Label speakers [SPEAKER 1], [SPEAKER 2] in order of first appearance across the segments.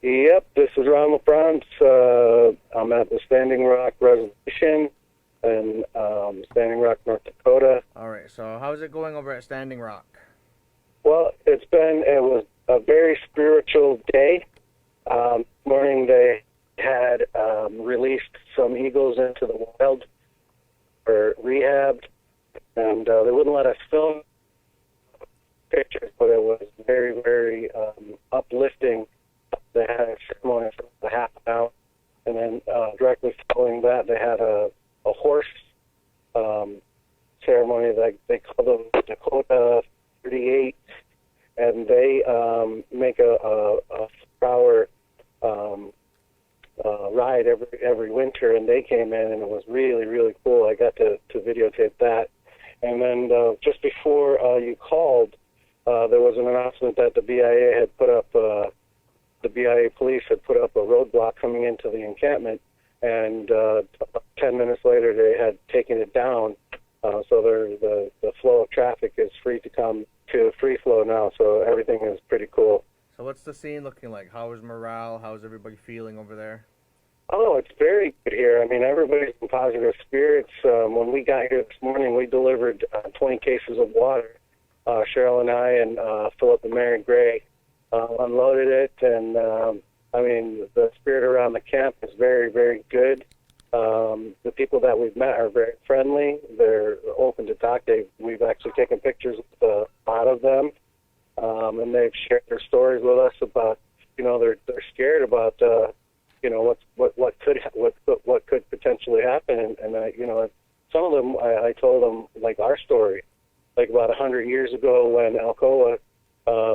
[SPEAKER 1] Yep, this is Ron LaFrance. I'm at the Standing Rock Reservation in Standing Rock, North Dakota.
[SPEAKER 2] All right, so how's it going over at Standing Rock?
[SPEAKER 1] Well, it was a very spiritual day. Morning they had released some eagles into the wild for rehab, and they wouldn't let us film pictures, but it was very, very uplifting. They had a ceremony for a half an hour, and then directly following that, they had a horse ceremony. They call them Dakota 38, and they make a 4-hour ride every winter, and they came in, and it was really, really cool. I got to videotape that. And then just before you called, there was an announcement that the BIA had put up, the BIA police had put up a roadblock coming into the encampment, and 10 minutes later they had taken it down. So the flow of traffic is free to come to free flow now, so everything is pretty cool.
[SPEAKER 2] So what's the scene looking like? How is morale? How is everybody feeling over there?
[SPEAKER 1] Oh, it's very good here. I mean, everybody's in positive spirits. When we got here this morning, we delivered 20 cases of water. Cheryl and I and Philip and Mary Gray unloaded it, and I mean, the spirit around the camp is very, very good. The people that we've met are very friendly. They're open to talk. We've actually taken pictures with a lot of them, and they've shared their stories with us about, they're scared about, what could potentially happen, and some of them I told them like our story, like about 100 years ago when Alcoa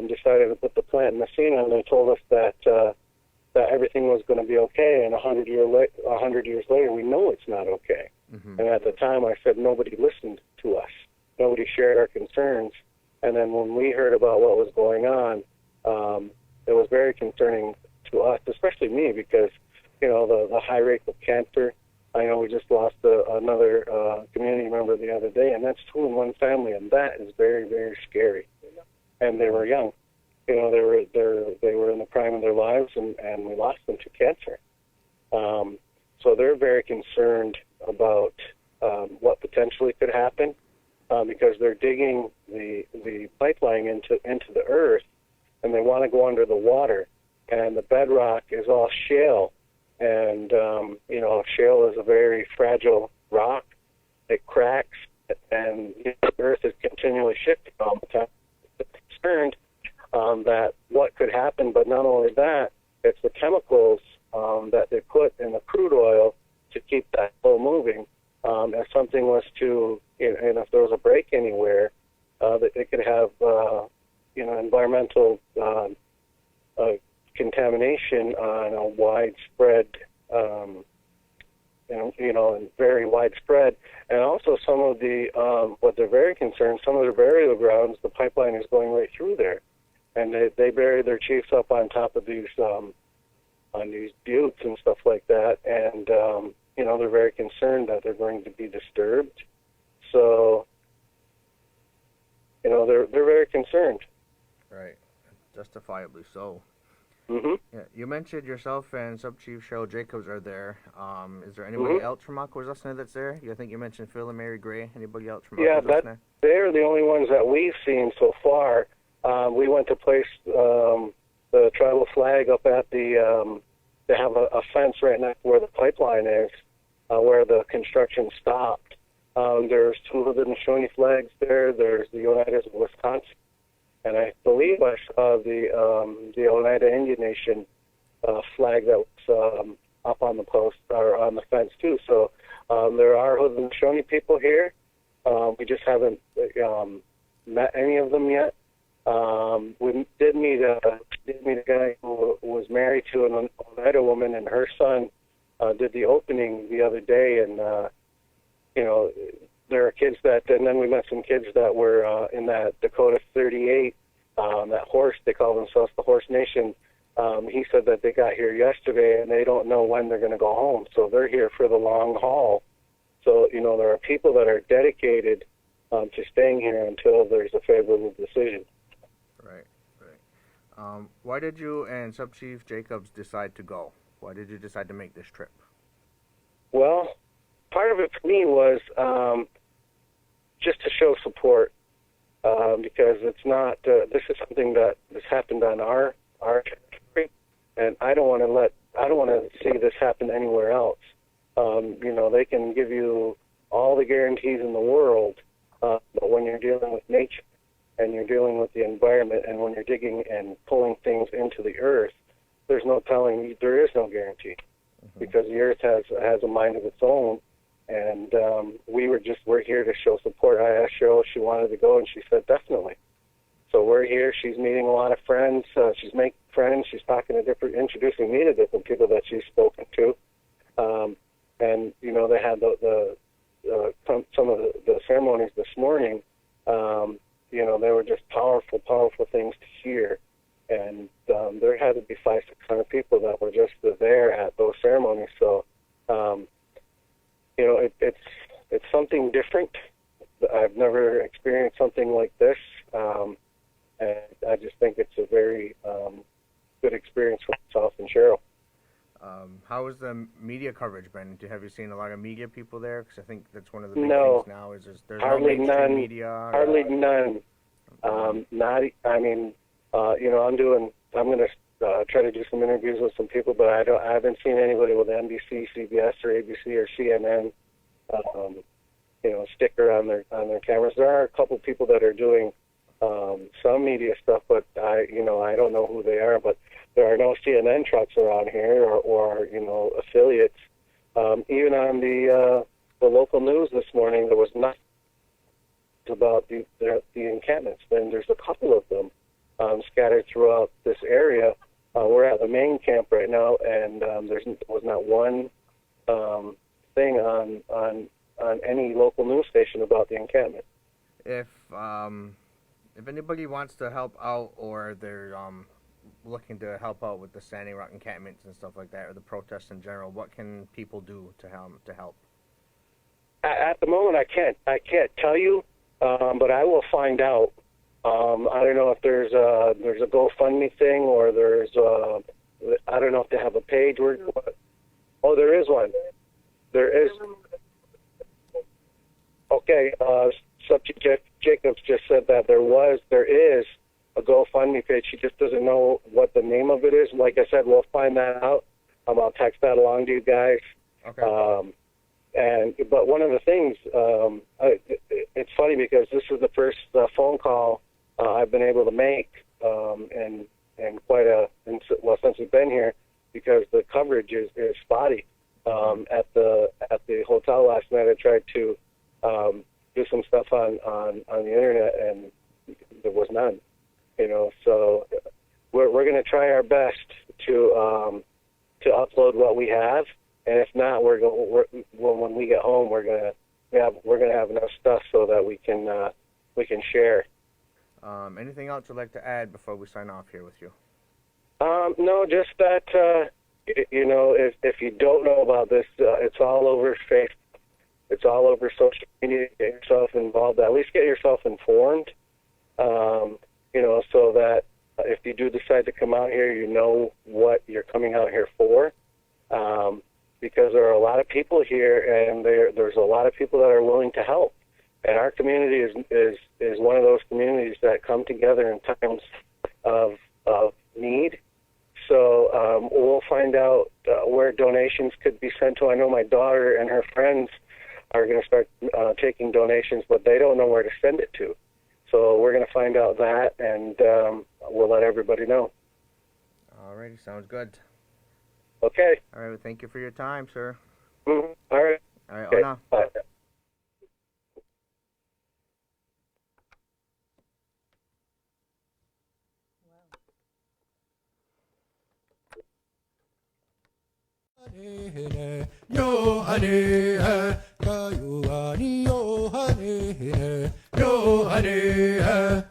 [SPEAKER 1] decided to put the plant in Messina, and they told us that everything was going to be okay, and 100 years later, we know it's not okay. Mm-hmm. And at the time, I said nobody listened to us. Nobody shared our concerns. And then when we heard about what was going on, it was very concerning to us, especially me, because, the high rate of cancer. I know we just lost another community member the other day, and that's 2 in one family, and that is very, very scary. And they were young. They were in the prime of their lives, and we lost them to cancer. So they're very concerned about what potentially could happen, because they're digging the pipeline into the earth, and they want to go under the water, and the bedrock is all shale, and shale is a very fragile rock. It cracks, and the earth is continually shifting all the time. They're concerned that what could happen, but not only that, it's the chemicals that they put in the crude oil to keep that flow moving. If something was to, and if there was a break anywhere, that it could have, environmental contamination on a widespread, and very widespread. And also some of the, what they're very concerned, some of their burial grounds, the pipeline is going right through there. And they bury their chiefs up on top of these, on these buttes and stuff like that. And, they're very concerned that they're going to be disturbed. So, they're very concerned.
[SPEAKER 2] Right. Justifiably so.
[SPEAKER 1] Mm-hmm.
[SPEAKER 2] Yeah, you mentioned yourself and Sub-Chief Cheryl Jacobs are there. Is there anybody else from Akwesasne that's there? I think you mentioned Phil and Mary Gray. Anybody else from Akwesasne?
[SPEAKER 1] Yeah, they're the only ones that we've seen so far. We went to place the tribal flag up at the, they have a fence right next where the pipeline is, where the construction stopped. There's 2 Haudenosaunee flags there. There's the Oneida of Wisconsin. And I believe I saw the Oneida Indian Nation flag that was up on the post, or on the fence too. So there are Haudenosaunee people here. We just haven't met any of them yet. We did meet a guy who was married to an Oneida woman, and her son did the opening the other day, and there are kids and then we met some kids that were in that Dakota 38, that horse, they call themselves the Horse Nation. He said that they got here yesterday, and they don't know when they're going to go home, so they're here for the long haul. So, there are people that are dedicated to staying here until there's a favorable decision.
[SPEAKER 2] Right, right. Why did you and Sub Chief Jacobs decide to go? Why did you decide to make this trip?
[SPEAKER 1] Well, part of it for me was just to show support, because it's not. This is something that has happened on our territory, and I don't want to see this happen anywhere else. They can give you all the guarantees in the world, but when you're dealing with nature and you're dealing with the environment, and when you're digging and pulling things into the earth, there's no telling. There is no guarantee, because the earth has a mind of its own. And we're here to show support. I asked Cheryl if she wanted to go, and she said definitely. So we're here. She's meeting a lot of friends. She's making friends. She's talking to introducing me to different people that she's spoken to. And they had some of the ceremonies this morning. They were just powerful, powerful things to hear. And there had to be 500-600 people that were just there at those ceremonies. So. It's something different. I've never experienced something like this, and I just think it's a very good experience for myself and Cheryl.
[SPEAKER 2] How has the media coverage been? Have you seen a lot of media people there? Because I think that's one of the big things now. There's
[SPEAKER 1] hardly
[SPEAKER 2] no mainstream media.
[SPEAKER 1] Hardly none. I'm going to try to do some interviews with some people, but I haven't seen anybody with NBC, CBS, or ABC, or CNN, sticker on their cameras. There are a couple people that are doing some media stuff, but I don't know who they are. But there are no CNN trucks around here, or affiliates. Even on the local news this morning, there was nothing about the encampments. And there's a couple of them scattered throughout this area. We're at the main camp right now, and there was not one thing on any local news station about the encampment.
[SPEAKER 2] If anybody wants to help out, or they're looking to help out with the Standing Rock encampments and stuff like that, or the protests in general, what can people do to help?
[SPEAKER 1] At the moment, I can't tell you, but I will find out. I don't know if there's a GoFundMe thing, or I don't know if they have a page. Oh, there is one. There is. Okay, Subject Jacobs just said that there is a GoFundMe page. She just doesn't know what the name of it is. Like I said, we'll find that out. I'll text that along to you guys.
[SPEAKER 2] Okay.
[SPEAKER 1] But one of the things, it's funny because this is the first phone call I've been able to make, since we've been here, because the coverage is spotty. At the hotel last night, I tried to do some stuff on the internet, and there was none. So we're going to try our best to upload what we have, and if not, when we get home, we're going to have enough stuff so that we can share.
[SPEAKER 2] Anything else you'd like to add before we sign off here with you?
[SPEAKER 1] No, just that, if you don't know about this, it's all over Facebook. It's all over social media. Get yourself involved. At least get yourself informed, so that if you do decide to come out here, you know what you're coming out here for. Because there are a lot of people here, and there's a lot of people that are willing to help. And our community is one of those communities that come together in times of need. So we'll find out where donations could be sent to. I know my daughter and her friends are going to start taking donations, but they don't know where to send it to. So we're going to find out that, and we'll let everybody know.
[SPEAKER 2] Alrighty, sounds good.
[SPEAKER 1] Okay.
[SPEAKER 2] All right, well, thank you for your time, sir.
[SPEAKER 1] Mm-hmm. All right.
[SPEAKER 2] All right,
[SPEAKER 1] okay.
[SPEAKER 2] Ona.
[SPEAKER 1] Bye.
[SPEAKER 3] Yo hane ka yo ani yo hane yo hane